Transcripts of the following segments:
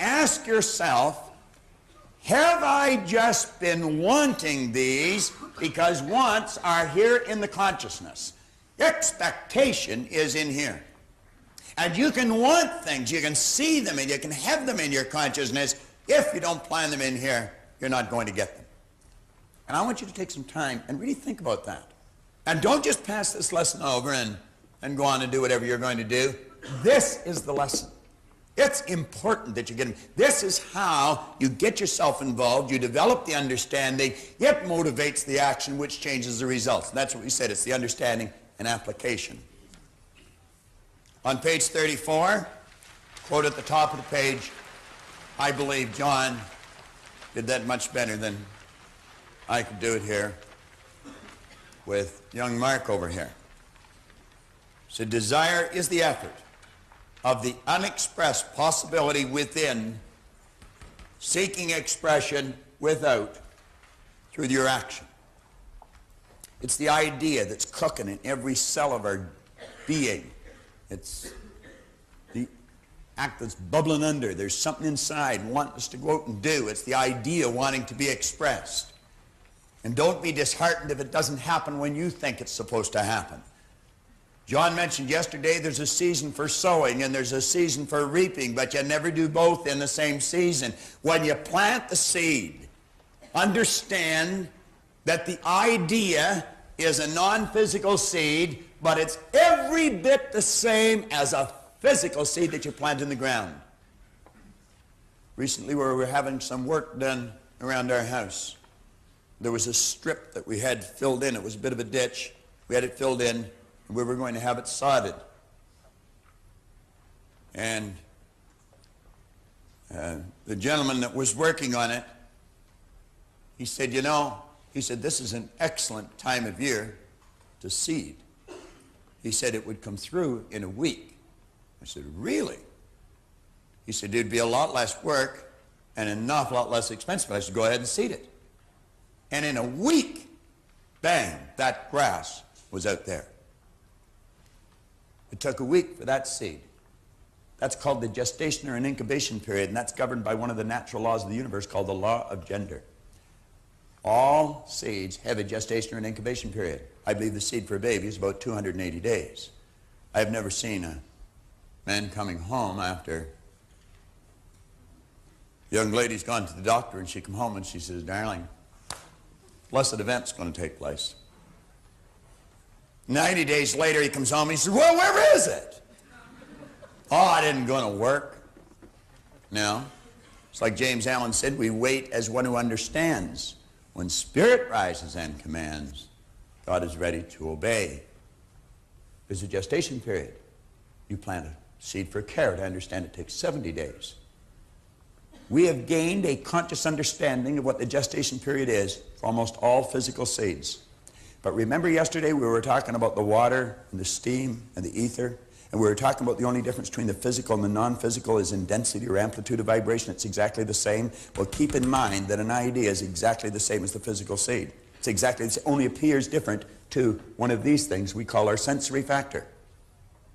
ask yourself, have I just been wanting these because wants are here in the consciousness? Expectation is in here. And you can want things, you can see them, and you can have them in your consciousness. If you don't plan them in here, you're not going to get them. And I want you to take some time and really think about that. And don't just pass this lesson over and go on and do whatever you're going to do. This is the lesson. It's important that you get them. This is how you get yourself involved. You develop the understanding. It motivates the action, which changes the results. And that's what we said. It's the understanding and application. On page 34, quote at the top of the page, I believe John did that much better than I could do it here with young Mark over here. So desire is the effort of the unexpressed possibility within, seeking expression without, through your action. It's the idea that's cooking in every cell of our being. It's the act that's bubbling under. There's something inside wanting us to go out and do. It's the idea wanting to be expressed. And don't be disheartened if it doesn't happen when you think it's supposed to happen. John mentioned yesterday there's a season for sowing and there's a season for reaping, but you never do both in the same season. When you plant the seed, understand that the idea is a non-physical seed, but it's every bit the same as a physical seed that you plant in the ground. Recently we were having some work done around our house. There was a strip that we had filled in. It was a bit of a ditch. We had it filled in. We were going to have it sodded. And the gentleman that was working on it, he said, you know, he said, this is an excellent time of year to seed. He said it would come through in a week. I said, really? He said, it'd be a lot less work and an awful lot less expensive. I said, go ahead and seed it. And in a week, bang, that grass was out there. It took a week for that seed. That's called the gestation or an incubation period, and that's governed by one of the natural laws of the universe called the law of gender. All seeds have a gestation or an incubation period. I believe the seed for a baby is about 280 days. I've never seen a man coming home after a young lady's gone to the doctor and she come home and she says, darling, blessed event's going to take place. 90 days later, he comes home and he says, well, where is it? Oh, I didn't go to work. No. It's like James Allen said, we wait as one who understands. When spirit rises and commands, God is ready to obey. There's a gestation period. You plant a seed for a carrot. I understand it takes 70 days. We have gained a conscious understanding of what the gestation period is for almost all physical seeds. But remember yesterday we were talking about the water and the steam and the ether, and we were talking about the only difference between the physical and the non-physical is in density or amplitude of vibration. It's exactly the same. Well, keep in mind that an idea is exactly the same as the physical seed. It's exactly the same, only appears different to one of these things we call our sensory factor.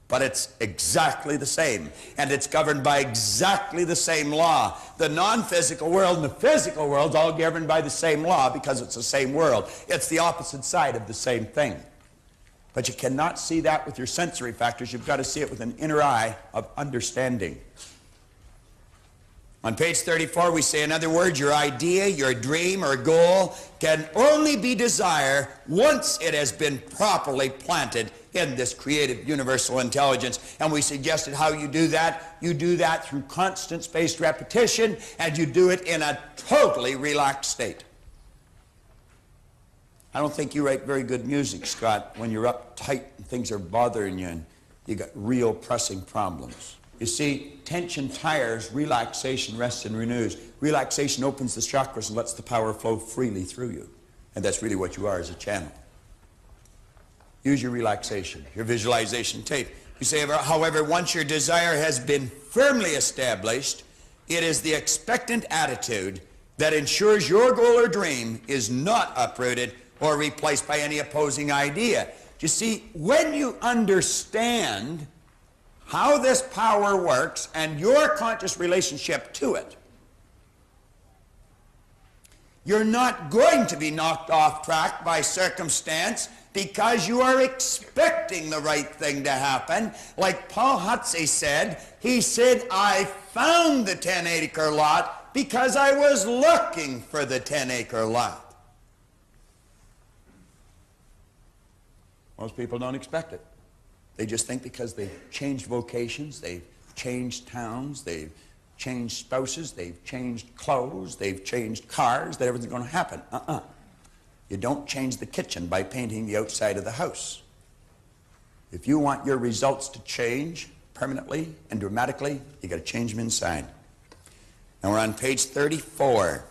But it's exactly the same, and it's governed by exactly the same law. The non-physical world and the physical world is all governed by the same law because it's the same world. It's the opposite side of the same thing. But you cannot see that with your sensory factors. You've got to see it with an inner eye of understanding. On page 34, we say, in other words, your idea, your dream, or goal can only be desire once it has been properly planted in this creative universal intelligence. And we suggested how you do that. You do that through constant spaced repetition, and you do it in a totally relaxed state. I don't think you write very good music, Scott, when you're uptight and things are bothering you and you got real pressing problems. You see, tension tires, relaxation rests and renews. Relaxation opens the chakras and lets the power flow freely through you. And that's really what you are as a channel. Use your relaxation, your visualization tape. You say, however, once your desire has been firmly established, it is the expectant attitude that ensures your goal or dream is not uprooted or replaced by any opposing idea. You see, when you understand how this power works and your conscious relationship to it, you're not going to be knocked off track by circumstance because you are expecting the right thing to happen. Like Paul Hutsey said, he said, I found the 10-acre lot because I was looking for the 10-acre lot. Most people don't expect it. They just think because they've changed vocations, they've changed towns, they've changed spouses, they've changed clothes, they've changed cars, that everything's going to happen. You don't change the kitchen by painting the outside of the house. If you want your results to change permanently and dramatically, you got to change them inside. Now we're on page 34.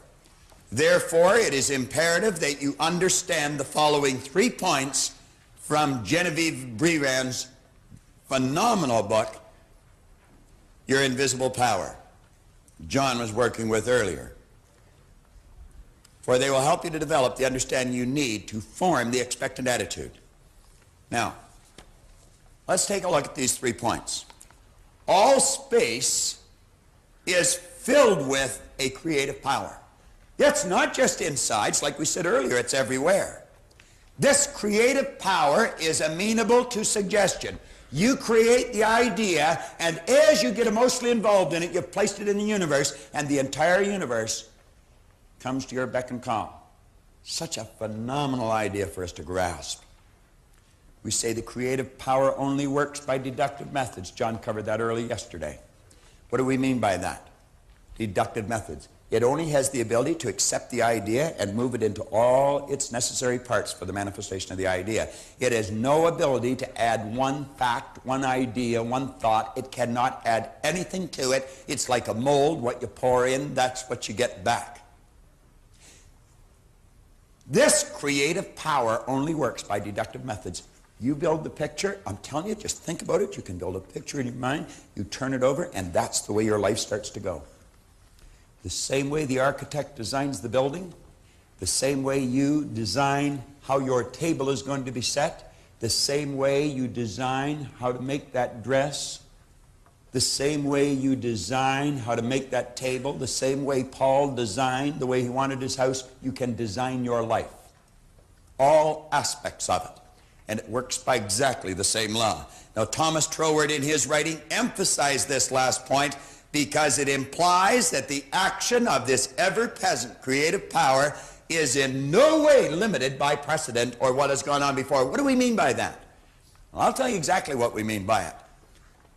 Therefore, it is imperative that you understand the following 3 points from Genevieve Breran's phenomenal book, Your Invisible Power, John was working with earlier. For they will help you to develop the understanding you need to form the expectant attitude. Now, let's take a look at these 3 points. All space is filled with a creative power. It's not just inside, it's like we said earlier, it's everywhere. This creative power is amenable to suggestion. You create the idea, and as you get emotionally involved in it, you've placed it in the universe, and the entire universe comes to your beck and call. Such a phenomenal idea for us to grasp. We say the creative power only works by deductive methods. John covered that early yesterday. What do we mean by that? Deductive methods. It only has the ability to accept the idea and move it into all its necessary parts for the manifestation of the idea. It has no ability to add one fact, one idea, one thought. It cannot add anything to it. It's like a mold. What you pour in, that's what you get back. This creative power only works by deductive methods. You build the picture, I'm telling you, just think about it. You can build a picture in your mind, you turn it over, and that's the way your life starts to go. The same way the architect designs the building, the same way you design how your table is going to be set, the same way you design how to make that dress, the same way you design how to make that table, the same way Paul designed the way he wanted his house, you can design your life. All aspects of it. And it works by exactly the same law. Now, Thomas Troward in his writing emphasized this last point because it implies that the action of this ever-present creative power is in no way limited by precedent or what has gone on before. What do we mean by that? Well, I'll tell you exactly what we mean by it.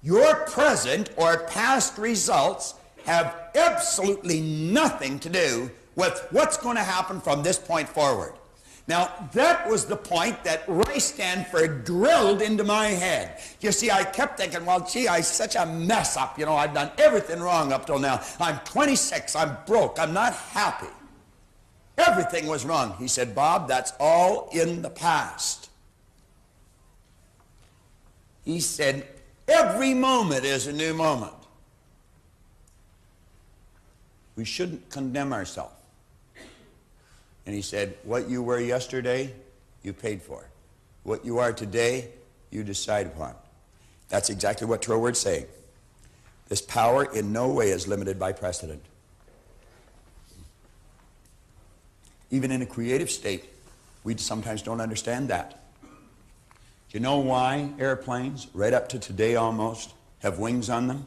Your present or past results have absolutely nothing to do with what's going to happen from this point forward. Now, that was the point that Ray Stanford drilled into my head. You see, I kept thinking, well, gee, I'm such a mess up. You know, I've done everything wrong up till now. I'm 26. I'm broke. I'm not happy. Everything was wrong. He said, Bob, that's all in the past. He said, every moment is a new moment. We shouldn't condemn ourselves. And he said, what you were yesterday, you paid for. What you are today, you decide upon. That's exactly what Troward's saying. This power in no way is limited by precedent. Even in a creative state, we sometimes don't understand that. Do you know why airplanes, right up to today almost, have wings on them?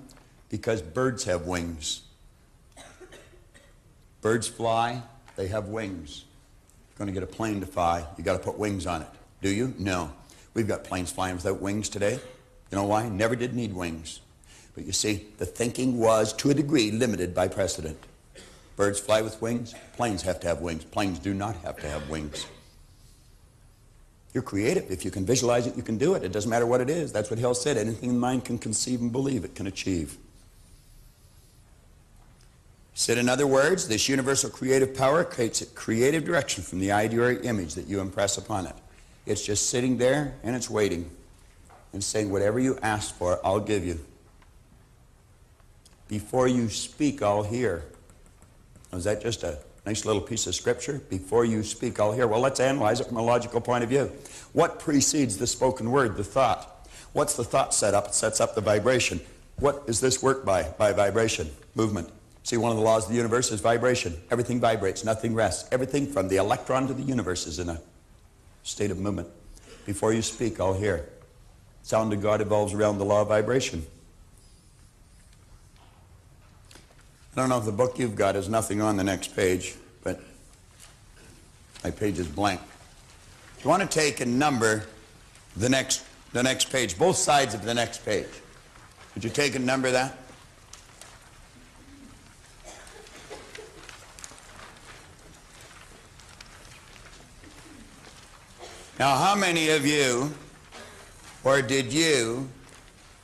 Because birds have wings. Birds fly, they have wings. If you're going to get a plane to fly, you got to put wings on it. Do you? No. We've got planes flying without wings today. You know why? Never did need wings. But you see, the thinking was, to a degree, limited by precedent. Birds fly with wings. Planes have to have wings. Planes do not have to have wings. You're creative. If you can visualize it, you can do it. It doesn't matter what it is. That's what Hill said. Anything the mind can conceive and believe, it can achieve. Said in other words, this universal creative power creates a creative direction from the idea or image that you impress upon it. It's just sitting there and it's waiting and saying, whatever you ask for, I'll give you. Before you speak, I'll hear. Is that just a nice little piece of scripture? Before you speak, I'll hear. Well, let's analyze it from a logical point of view. What precedes the spoken word, the thought? What's the thought setup? It sets up the vibration. What is this work by? By vibration, movement. See, one of the laws of the universe is vibration. Everything vibrates, nothing rests. Everything from the electron to the universe is in a state of movement. Before you speak, I'll hear. Sound of God evolves around the law of vibration. I don't know if the book you've got has nothing on the next page, but my page is blank. If you want to take and number the next page, both sides of the next page, would you take and number that? Now, how many of you, or did you,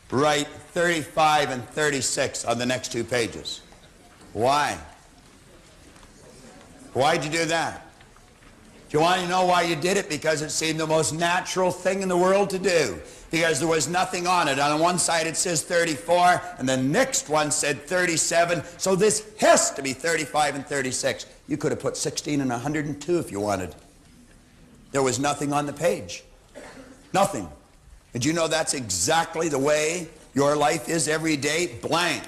write 35 and 36 on the next two pages? Why? Why'd you do that? Do you want to know why you did it? Because it seemed the most natural thing in the world to do. Because there was nothing on it. On one side it says 34, and the next one said 37. So this has to be 35 and 36. You could have put 16 and 102 if you wanted. There was nothing on the page. Nothing. Did you know that's exactly the way your life is every day? Blank.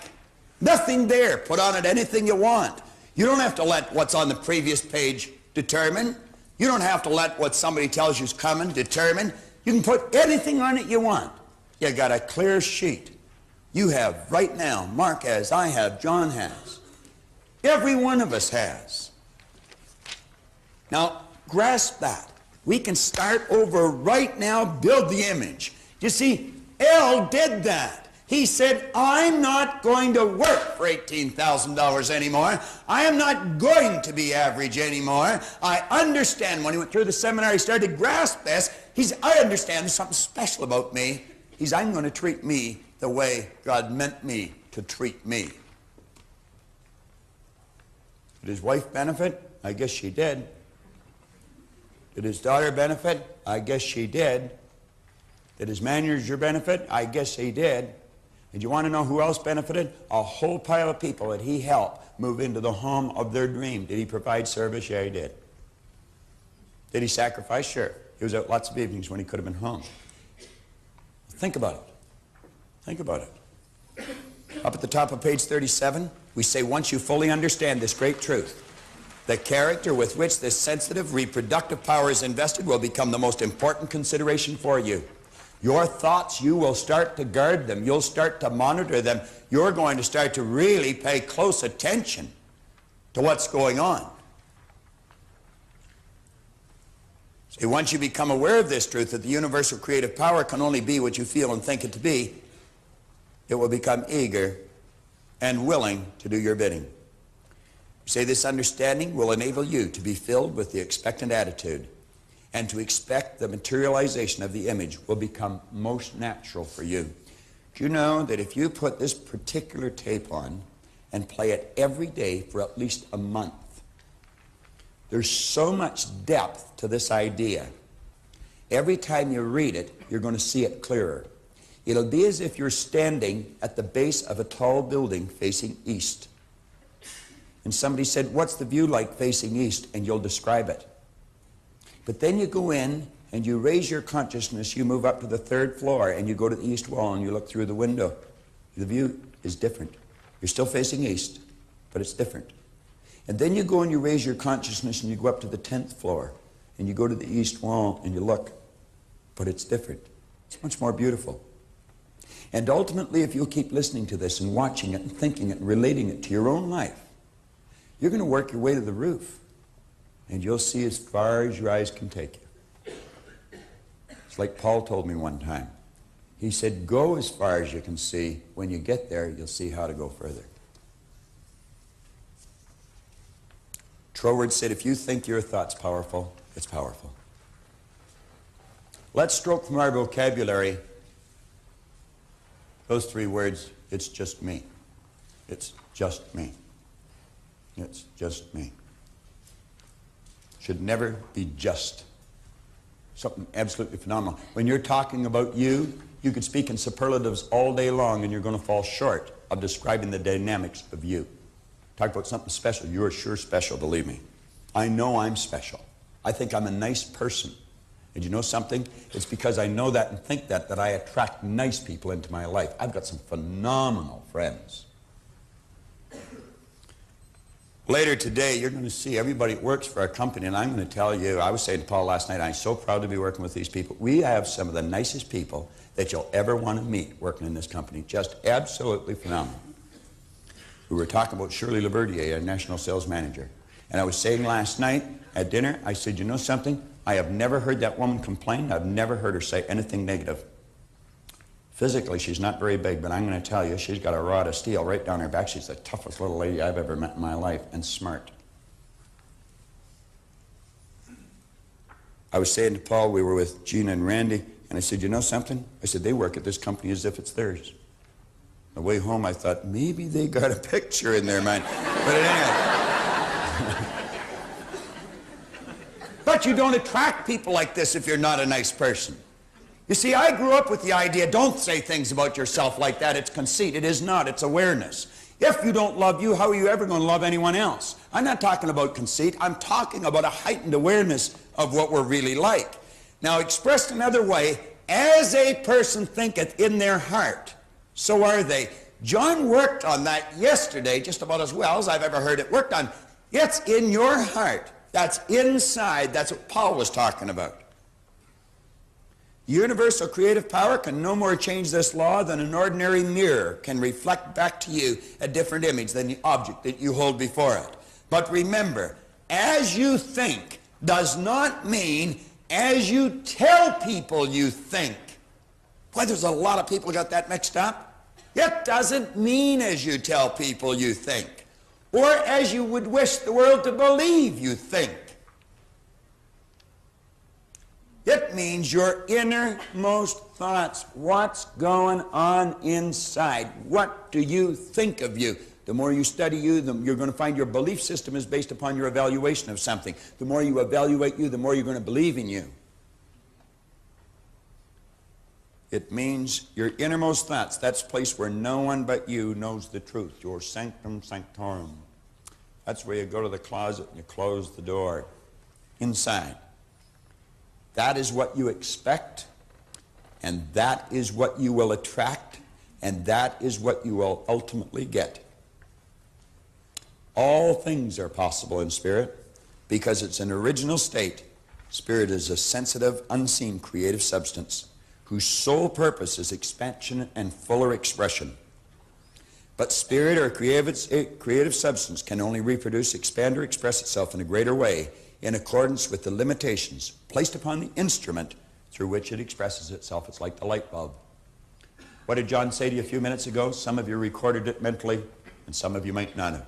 Nothing there. Put on it anything you want. You don't have to let what's on the previous page determine. You don't have to let what somebody tells you is coming determine. You can put anything on it you want. You got a clear sheet. You have right now, Mark has, I have, John has. Every one of us has. Now, grasp that. We can start over right now, build the image. You see, L did that. He said, I'm not going to work for $18,000 anymore. I am not going to be average anymore. I understand. When he went through the seminar, he started to grasp this. I understand there's something special about me. I'm going to treat me the way God meant me to treat me. Did his wife benefit? I guess she did. Did his daughter benefit? I guess she did. Did his manager benefit? I guess he did. And you want to know who else benefited? A whole pile of people that he helped move into the home of their dream. Did he provide service? Yeah, he did. Did he sacrifice? Sure. He was out lots of evenings when he could have been home. Think about it. Think about it. Up at the top of page 37, we say, once you fully understand this great truth, the character with which this sensitive reproductive power is invested will become the most important consideration for you. Your thoughts, you will start to guard them. You'll start to monitor them. You're going to start to really pay close attention to what's going on. See, once you become aware of this truth, that the universal creative power can only be what you feel and think it to be, it will become eager and willing to do your bidding. Say this understanding will enable you to be filled with the expectant attitude, and to expect the materialization of the image will become most natural for you. Do you know that if you put this particular tape on and play it every day for at least a month, there's so much depth to this idea. Every time you read it, you're going to see it clearer. It'll be as if you're standing at the base of a tall building facing east. And somebody said, what's the view like facing east? And you'll describe it. But then you go in and you raise your consciousness, you move up to the third floor and you go to the east wall and you look through the window. The view is different. You're still facing east, but it's different. And then you go and you raise your consciousness and you go up to the 10th floor and you go to the east wall and you look, but it's different. It's much more beautiful. And ultimately, if you'll keep listening to this and watching it and thinking it and relating it to your own life, you're going to work your way to the roof. And you'll see as far as your eyes can take you. It's like Paul told me one time. He said, go as far as you can see. When you get there, you'll see how to go further. Troward said, if you think your thought's powerful, it's powerful. Let's stroke from our vocabulary those three words, it's just me. It's just me. It's just me. Should never be just. Something absolutely phenomenal. When you're talking about you could speak in superlatives all day long and you're going to fall short of describing the dynamics of you. Talk about something special. You're sure special, believe me. I know I'm special. I think I'm a nice person. And you know something? It's because I know that and think that I attract nice people into my life. I've got some phenomenal friends. Later today, you're going to see everybody that works for our company, and I'm going to tell you, I was saying to Paul last night, I'm so proud to be working with these people. We have some of the nicest people that you'll ever want to meet working in this company. Just absolutely phenomenal. We were talking about Shirley Laverdier, our national sales manager. And I was saying last night at dinner, I said, you know something? I have never heard that woman complain. I've never heard her say anything negative. Physically, she's not very big, but I'm going to tell you, she's got a rod of steel right down her back. She's the toughest little lady I've ever met in my life, and smart. I was saying to Paul, we were with Gina and Randy, and I said, you know something? I said, they work at this company as if it's theirs. On the way home, I thought, maybe they got a picture in their mind. But anyway. But you don't attract people like this if you're not a nice person. You see, I grew up with the idea, don't say things about yourself like that. It's conceit. It is not. It's awareness. If you don't love you, how are you ever going to love anyone else? I'm not talking about conceit. I'm talking about a heightened awareness of what we're really like. Now, expressed another way, as a person thinketh in their heart, so are they. John worked on that yesterday just about as well as I've ever heard it worked on. It's in your heart. That's inside. That's what Paul was talking about. Universal creative power can no more change this law than an ordinary mirror can reflect back to you a different image than the object that you hold before it. But remember, as you think does not mean as you tell people you think. Boy, there's a lot of people got that mixed up. It doesn't mean as you tell people you think, or as you would wish the world to believe you think. It means your innermost thoughts. What's going on inside? What do you think of you? The more you study you, you're going to find your belief system is based upon your evaluation of something. The more you evaluate you, the more you're going to believe in you. It means your innermost thoughts. That's a place where no one but you knows the truth. Your sanctum sanctorum. That's where you go to the closet and you close the door. Inside. That is what you expect, and that is what you will attract, and that is what you will ultimately get. All things are possible in spirit because it's an original state. Spirit is a sensitive, unseen, creative substance whose sole purpose is expansion and fuller expression. But spirit or creative substance can only reproduce, expand, or express itself in a greater way in accordance with the limitations placed upon the instrument through which it expresses itself. It's like the light bulb. What did John say to you a few minutes ago? Some of you recorded it mentally, and some of you might not have.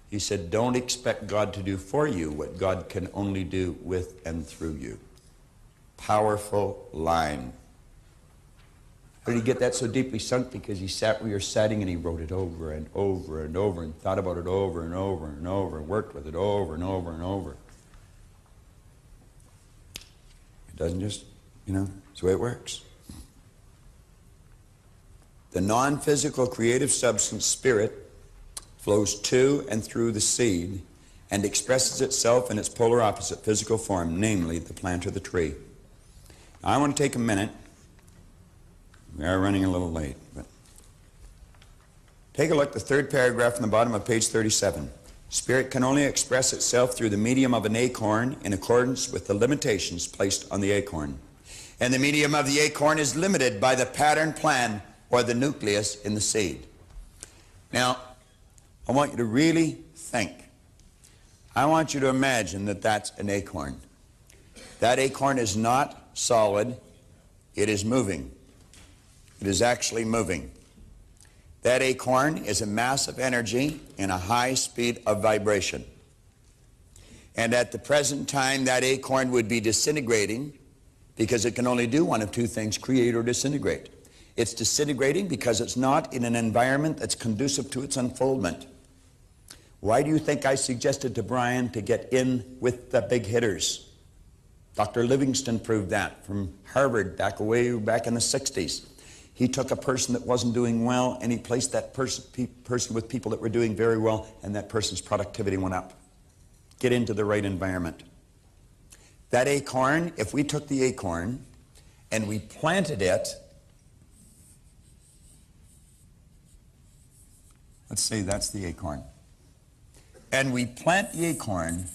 He said, don't expect God to do for you what God can only do with and through you. Powerful line. How did he get that so deeply sunk? Because he sat where you're sitting and he wrote it over and over and over and thought about it over and over and over and worked with it over and over and over. It doesn't just, it's the way it works. The non-physical creative substance, spirit, flows to and through the seed and expresses itself in its polar opposite physical form, namely the plant or the tree. Now, I want to take a minute. We are running a little late, but take a look at the third paragraph from the bottom of page 37. Spirit can only express itself through the medium of an acorn in accordance with the limitations placed on the acorn. And the medium of the acorn is limited by the pattern plan or the nucleus in the seed. Now, I want you to really think. I want you to imagine that that's an acorn. That acorn is not solid. It is moving. It is actually moving. That acorn is a mass of energy in a high speed of vibration. And at the present time, that acorn would be disintegrating because it can only do one of two things, create or disintegrate. It's disintegrating because it's not in an environment that's conducive to its unfoldment. Why do you think I suggested to Brian to get in with the big hitters? Dr. Livingston proved that from Harvard back in the 60s. He took a person that wasn't doing well and he placed that person with people that were doing very well, and that person's productivity went up. Get into the right environment. That acorn, if we took the acorn and we planted it, let's say that's the acorn, and we plant the acorn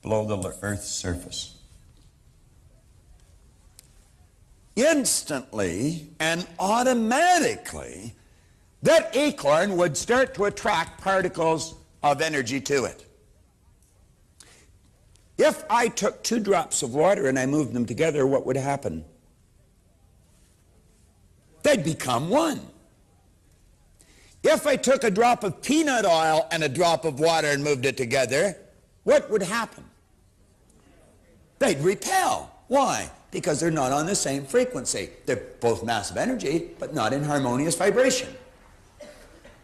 below the earth's surface, instantly and automatically that acorn would start to attract particles of energy to it. If I took 2 drops of water and I moved them together, what would happen? They'd become one. If I took a drop of peanut oil and a drop of water and moved it together, what would happen? They'd repel. Why? Because they're not on the same frequency. They're both massive energy, but not in harmonious vibration.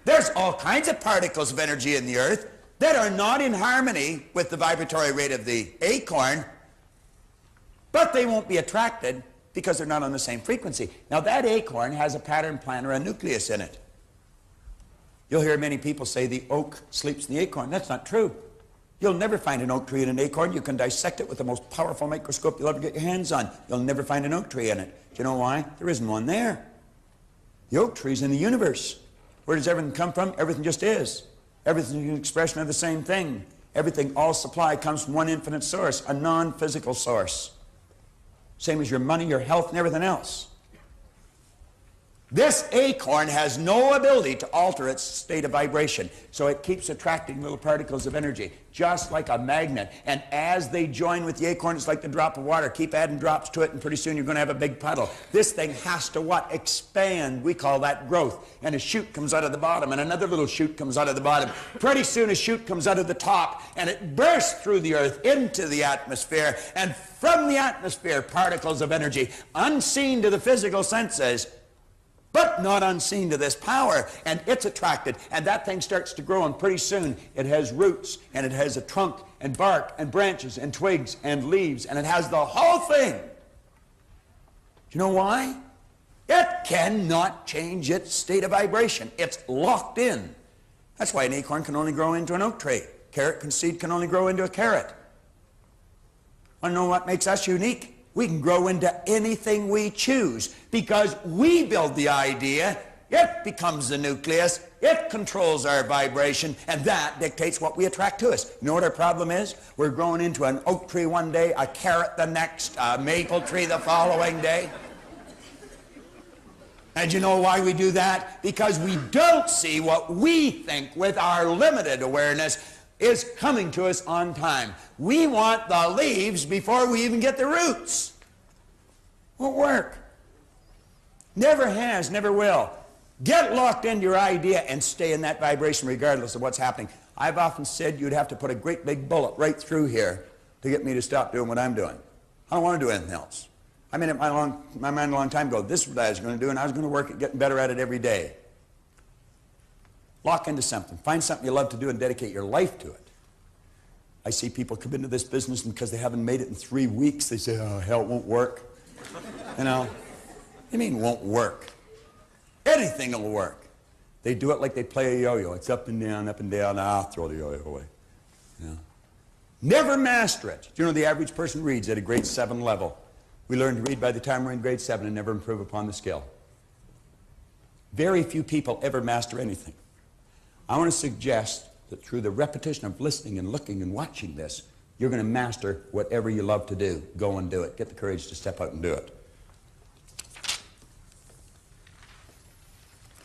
There's all kinds of particles of energy in the earth that are not in harmony with the vibratory rate of the acorn, but they won't be attracted because they're not on the same frequency. Now that acorn has a pattern plan or a nucleus in it. You'll hear many people say the oak sleeps in the acorn. That's not true. You'll never find an oak tree in an acorn. You can dissect it with the most powerful microscope you'll ever get your hands on. You'll never find an oak tree in it. Do you know why? There isn't one there. The oak tree's in the universe. Where does everything come from? Everything just is. Everything is an expression of the same thing. Everything, all supply comes from one infinite source, a non-physical source. Same as your money, your health, and everything else. This acorn has no ability to alter its state of vibration, so it keeps attracting little particles of energy, just like a magnet. And as they join with the acorn, it's like the drop of water. Keep adding drops to it, and pretty soon you're going to have a big puddle. This thing has to what? Expand. We call that growth. And a shoot comes out of the bottom, and another little shoot comes out of the bottom. Pretty soon a shoot comes out of the top, and it bursts through the earth into the atmosphere. And from the atmosphere, particles of energy, unseen to the physical senses, but not unseen to this power, and it's attracted, and that thing starts to grow, and pretty soon it has roots, and it has a trunk, and bark, and branches, and twigs, and leaves, and it has the whole thing. Do you know why? It cannot change its state of vibration. It's locked in. That's why an acorn can only grow into an oak tree. Carrot seed can only grow into a carrot. Want to know what makes us unique? We can grow into anything we choose because we build the idea, it becomes the nucleus, it controls our vibration, and that dictates what we attract to us. You know what our problem is? We're growing into an oak tree one day, a carrot the next, a maple tree the following day. And you know why we do that? Because we don't see what we think with our limited awareness is coming to us on time. We want the leaves before we even get the roots. Won't work. Never has, never will. Get locked into your idea and stay in that vibration regardless of what's happening. I've often said you'd have to put a great big bullet right through here to get me to stop doing what I'm doing. I don't want to do anything else. I made up my mind a long time ago. This is what I was going to do, and I was going to work at getting better at it every day. Lock into something. Find something you love to do and dedicate your life to it. I see people come into this business, and because they haven't made it in 3 weeks, they say, oh, hell, it won't work. You know, what do you mean won't work? Anything will work. They do it like they play a yo-yo. It's up and down, I'll throw the yo-yo away. You know? Never master it. Do you know the average person reads at a grade 7 level? We learn to read by the time we're in grade 7 and never improve upon the skill. Very few people ever master anything. I want to suggest that through the repetition of listening and looking and watching this, you're going to master whatever you love to do. Go and do it. Get the courage to step out and do it.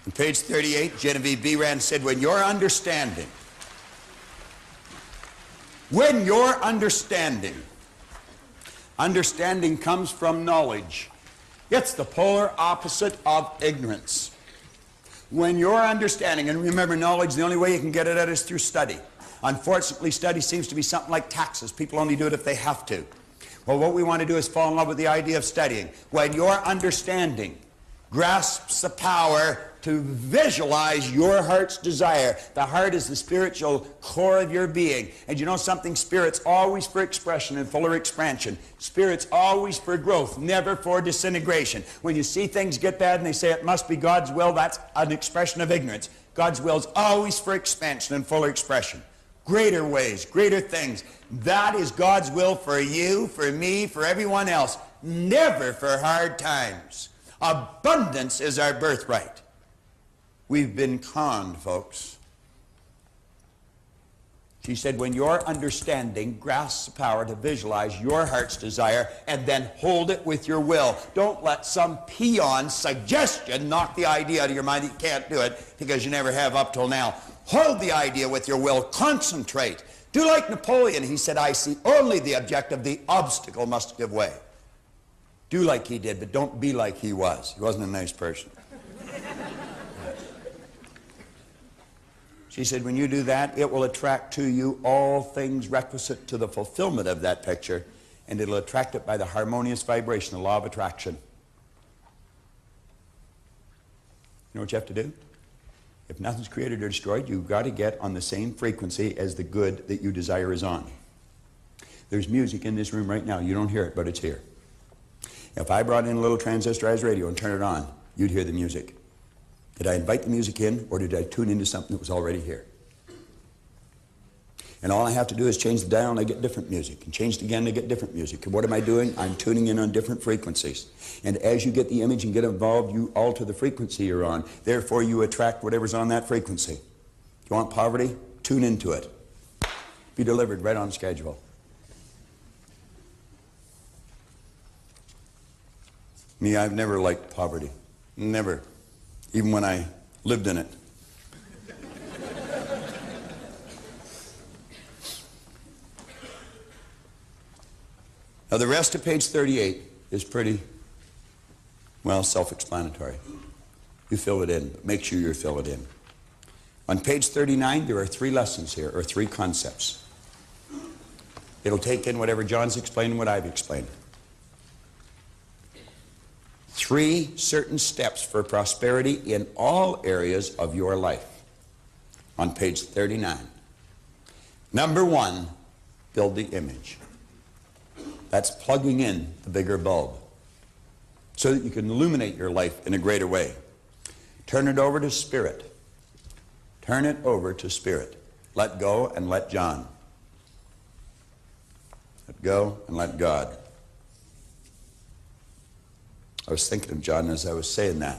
On page 38, Genevieve B. Rand said, when your understanding comes from knowledge, it's the polar opposite of ignorance. When your understanding, and remember knowledge, the only way you can get it at is through study. Unfortunately, study seems to be something like taxes. People only do it if they have to. Well, what we want to do is fall in love with the idea of studying. When your understanding grasps the power to visualize your heart's desire. The heart is the spiritual core of your being. And you know something? Spirit's always for expression and fuller expansion. Spirit's always for growth, never for disintegration. When you see things get bad and they say it must be God's will, that's an expression of ignorance. God's will is always for expansion and fuller expression. greater ways, greater things. That is God's will for you, for me, for everyone else. Never for hard times. Abundance is our birthright. We've been conned, folks. She said, when your understanding grasps the power to visualize your heart's desire and then hold it with your will. Don't let some peon suggestion knock the idea out of your mind that you can't do it because you never have up till now. Hold the idea with your will. Concentrate. Do like Napoleon. He said, I see only the objective. The obstacle must give way. Do like he did, but don't be like he was. He wasn't a nice person. She said, when you do that, it will attract to you all things requisite to the fulfillment of that picture, and it'll attract it by the harmonious vibration, the law of attraction. You know what you have to do? If nothing's created or destroyed, you've got to get on the same frequency as the good that you desire is on. There's music in this room right now. You don't hear it, but it's here. If I brought in a little transistorized radio and turned it on, you'd hear the music. Did I invite the music in, or did I tune into something that was already here? And all I have to do is change the dial and I get different music, and change it again and I get different music. And what am I doing? I'm tuning in on different frequencies. And as you get the image and get involved, you alter the frequency you're on. Therefore, you attract whatever's on that frequency. You want poverty? Tune into it. Be delivered right on schedule. Me, I've never liked poverty. Never. Even when I lived in it. Now the rest of page 38 is pretty, well, self-explanatory. You fill it in, but make sure you fill it in. On page 39, there are 3 lessons here, or 3 concepts. It'll take in whatever John's explained and what I've explained. 3 certain steps for prosperity in all areas of your life on page 39. Number 1, build the image. That's plugging in the bigger bulb so that you can illuminate your life in a greater way. Turn it over to Spirit. Turn it over to Spirit. Let go and let John. Let go and let God. I was thinking of John as I was saying that.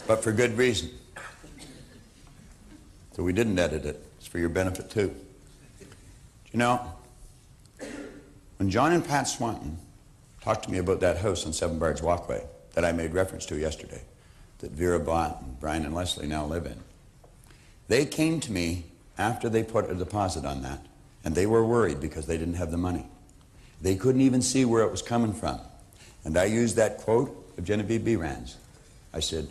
But for good reason. So we didn't edit it. It's for your benefit too. You know, when John and Pat Swanton talked to me about that house on Seven Bards Walkway that I made reference to yesterday, that Vera bought and Brian and Leslie now live in, they came to me after they put a deposit on that, and they were worried because they didn't have the money. They couldn't even see where it was coming from. And I used that quote of Genevieve B. Rand's. I said,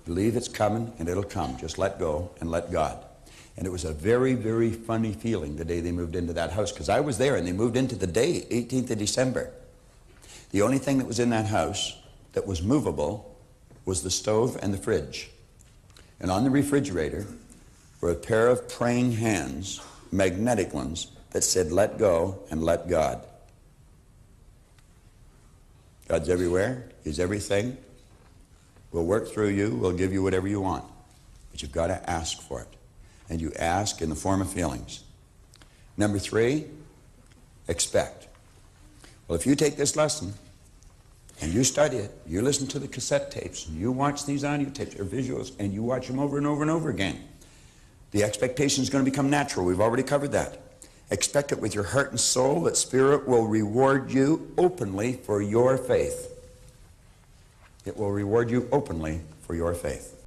believe it's coming and it'll come. Just let go and let God. And it was a very, very funny feeling the day they moved into that house, because I was there and they moved into the day, 18th of December. The only thing that was in that house that was movable was the stove and the fridge. And on the refrigerator were a pair of praying hands, magnetic ones, that said, let go and let God. God's everywhere. He's everything. We'll work through you. We'll give you whatever you want. But you've got to ask for it. And you ask in the form of feelings. Number 3, expect. Well, if you take this lesson and you study it, you listen to the cassette tapes, and you watch these audio tapes or visuals, and you watch them over and over and over again, the expectation is going to become natural. We've already covered that. Expect it with your heart and soul that Spirit will reward you openly for your faith. It will reward you openly for your faith.